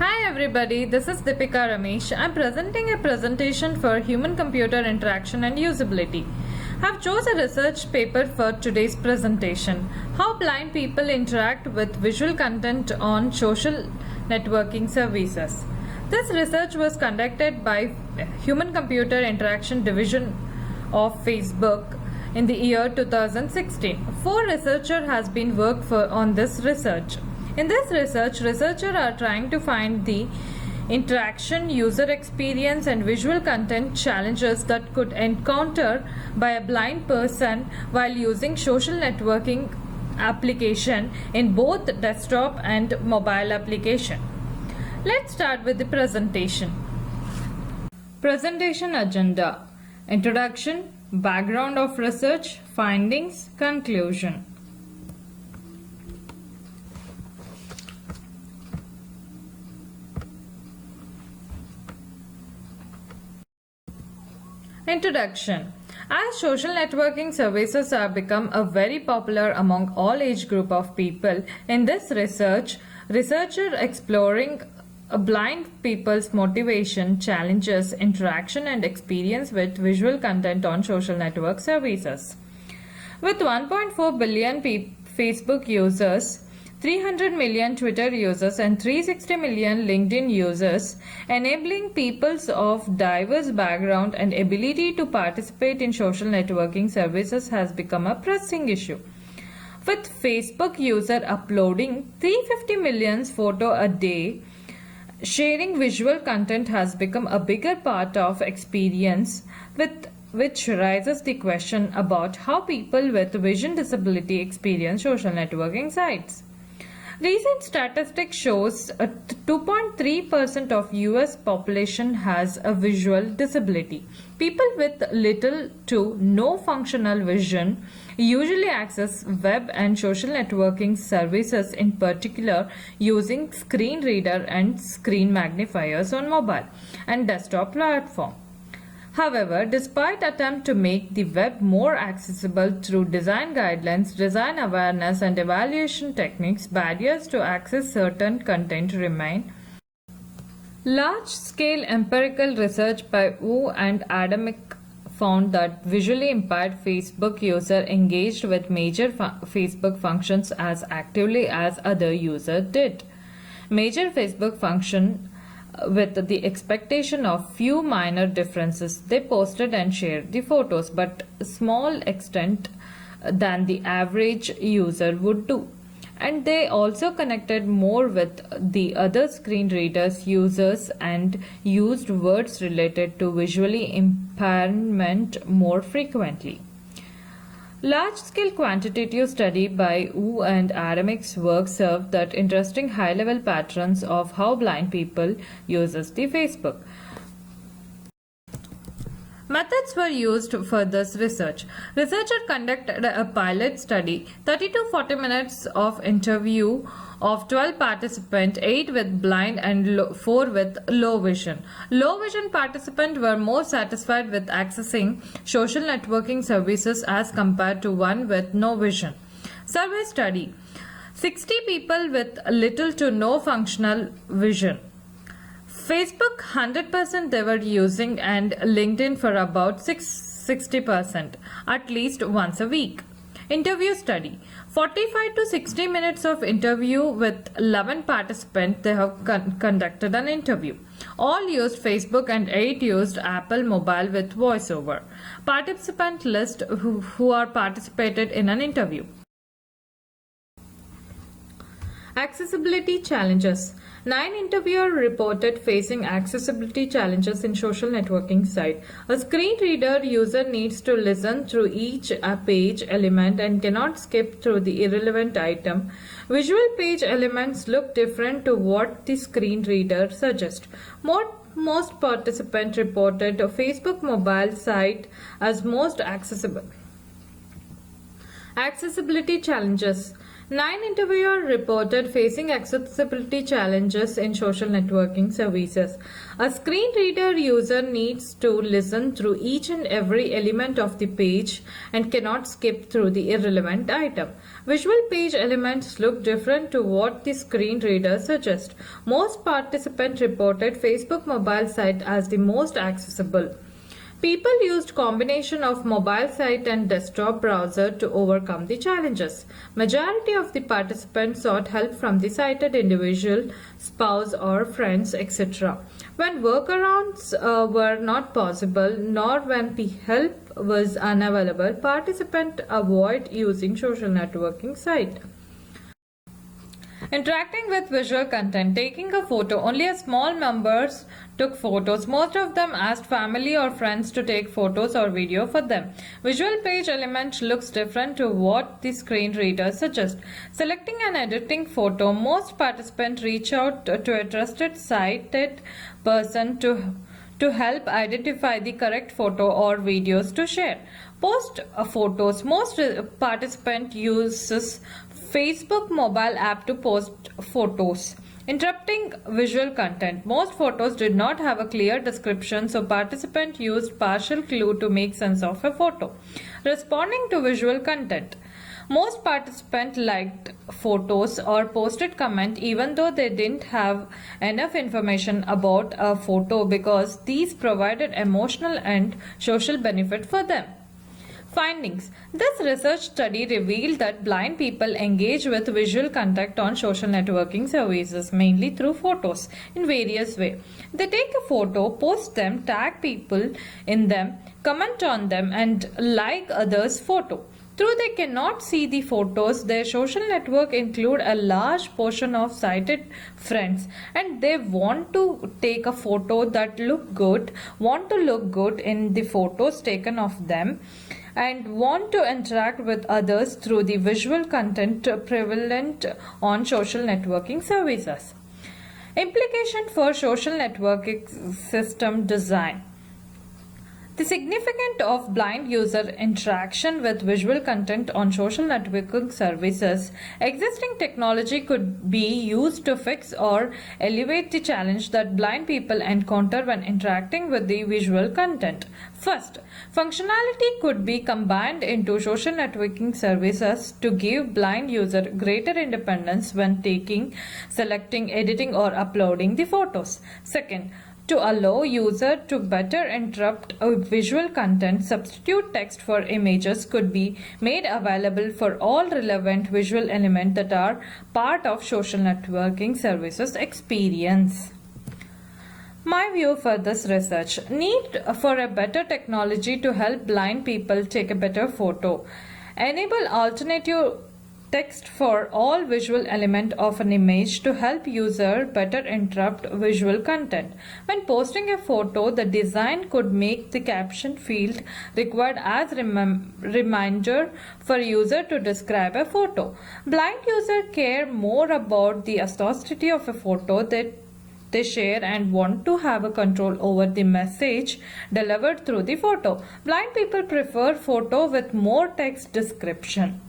Hi everybody, this is Deepika Ramesh. I'm presenting a presentation for human-computer interaction and usability. I've chose a research paper for today's presentation, How Blind People Interact with Visual Content on Social Networking Services. This research was conducted by Human-Computer Interaction Division of Facebook in the year 2016. Four researchers has been worked on this research. In this research, researchers are trying to find the interaction, user experience and visual content challenges that could encounter by a blind person while using social networking application in both desktop and mobile application. Let's start with the presentation. Presentation agenda: Introduction, background of research, findings, conclusion. Introduction. As social networking services have become very popular among all age group of people, in this research, researchers exploring blind people's motivation, challenges, interaction and experience with visual content on social network services. With 1.4 billion Facebook users, 300 million Twitter users and 360 million LinkedIn users, enabling peoples of diverse background and ability to participate in social networking services has become a pressing issue. With Facebook user uploading 350 million photos a day, sharing visual content has become a bigger part of experience, with which raises the question about how people with vision disability experience social networking sites. Recent statistics shows 2.3% of US population has a visual disability. People with little to no functional vision usually access web and social networking services, in particular using screen reader and screen magnifiers on mobile and desktop platform. However, despite attempts to make the web more accessible through design guidelines, design awareness and evaluation techniques, barriers to access certain content remain. Large-scale empirical research by Wu and Adamick found that visually impaired Facebook users engaged with major Facebook functions as actively as other users did. Major Facebook function with the expectation of few minor differences. They posted and shared the photos, but small extent than the average user would do. And they also connected more with the other screen readers users and used words related to visually impairment more frequently. Large-scale quantitative study by Wu and Adamick's work served that interesting high-level patterns of how blind people uses the Facebook. Methods were used for this research. Researchers conducted a pilot study, 30 to 40 minutes of interview of 12 participants, 8 with blind and 4 with low vision. Low vision participants were more satisfied with accessing social networking services as compared to one with no vision. Survey study: 60 people with little to no functional vision. Facebook 100% they were using, and LinkedIn for about 60%, at least once a week. Interview study: 45 to 60 minutes of interview with 11 participants. They have conducted an interview. All used Facebook and 8 used Apple Mobile with VoiceOver. Participant list who are participated in an interview. Accessibility challenges: 9 interviewers reported facing accessibility challenges in social networking site. A screen reader user needs to listen through each page element and cannot skip through the irrelevant item. Visual page elements look different to what the screen reader suggests. Most participants reported a Facebook mobile site as most accessible. Accessibility challenges: Nine interviewers reported facing accessibility challenges in social networking services. A screen reader user needs to listen through each and every element of the page and cannot skip through the irrelevant item. Visual page elements look different to what the screen reader suggests. Most participants reported Facebook mobile site as the most accessible. People used combination of mobile site and desktop browser to overcome the challenges. Majority of the participants sought help from the sighted individual, spouse or friends, etc. When workarounds were not possible, nor when help was unavailable, participants avoid using social networking site. Interacting with visual content, taking a photo, only a small numbers took photos. Most of them asked family or friends to take photos or video for them. Visual page element looks different to what the screen reader suggests. Selecting and editing photo, most participants reach out to a trusted sighted person to help identify the correct photo or videos to share. Post photos, most participant uses Facebook mobile app to post photos. Interrupting visual content. Most photos did not have a clear description, so participants used partial clue to make sense of a photo. Responding to visual content. Most participants liked photos or posted comment even though they didn't have enough information about a photo because these provided emotional and social benefit for them. Findings. This research study revealed that blind people engage with visual content on social networking services mainly through photos in various ways. They take a photo, post them, tag people in them, comment on them and like others' photo. Though they cannot see the photos, their social network include a large portion of sighted friends and they want to take a photo that want to look good in the photos taken of them and want to interact with others through the visual content prevalent on social networking services. Implication for social networking system design. The significance of blind user interaction with visual content on social networking services. Existing technology could be used to fix or elevate the challenge that blind people encounter when interacting with the visual content. First, functionality could be combined into social networking services to give blind user greater independence when selecting, editing or uploading the photos. Second, to allow user to better interrupt visual content, substitute text for images could be made available for all relevant visual elements that are part of social networking services experience. My view for this research. Need for a better technology to help blind people take a better photo. Enable alternative text for all visual element of an image to help user better interrupt visual content. When posting a photo, the design could make the caption field required as reminder for user to describe a photo. Blind user care more about the authenticity of a photo that they share and want to have a control over the message delivered through the photo. Blind people prefer photo with more text description.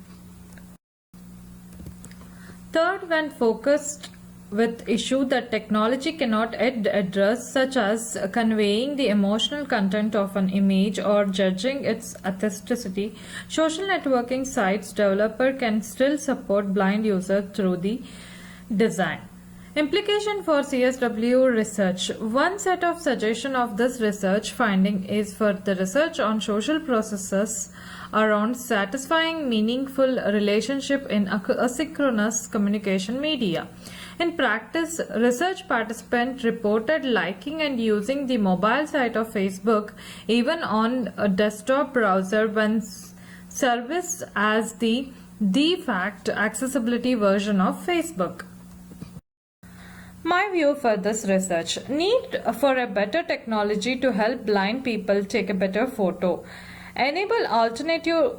Third, when focused with issue that technology cannot address, such as conveying the emotional content of an image or judging its authenticity, social networking sites developer can still support blind users through the design. Implication for CSW research. One set of suggestion of this research finding is for the research on social processes around satisfying meaningful relationship in asynchronous communication media. In practice, research participants reported liking and using the mobile site of Facebook even on a desktop browser when serviced as the de facto accessibility version of Facebook. My view for this research. Need for a better technology to help blind people take a better photo. Enable alternative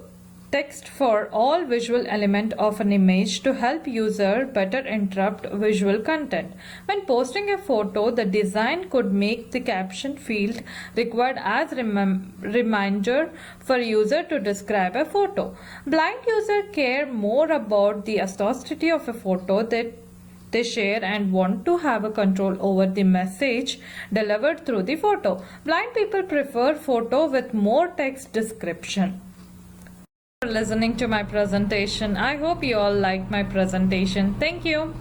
text for all visual element of an image to help user better interpret visual content. When posting a photo, the design could make the caption field required as reminder for user to describe a photo. Blind user care more about the aestheticity of a photo that they share and want to have a control over the message delivered through the photo. Blind people prefer photo with more text description. For listening to my presentation. I hope you all liked my presentation. Thank you.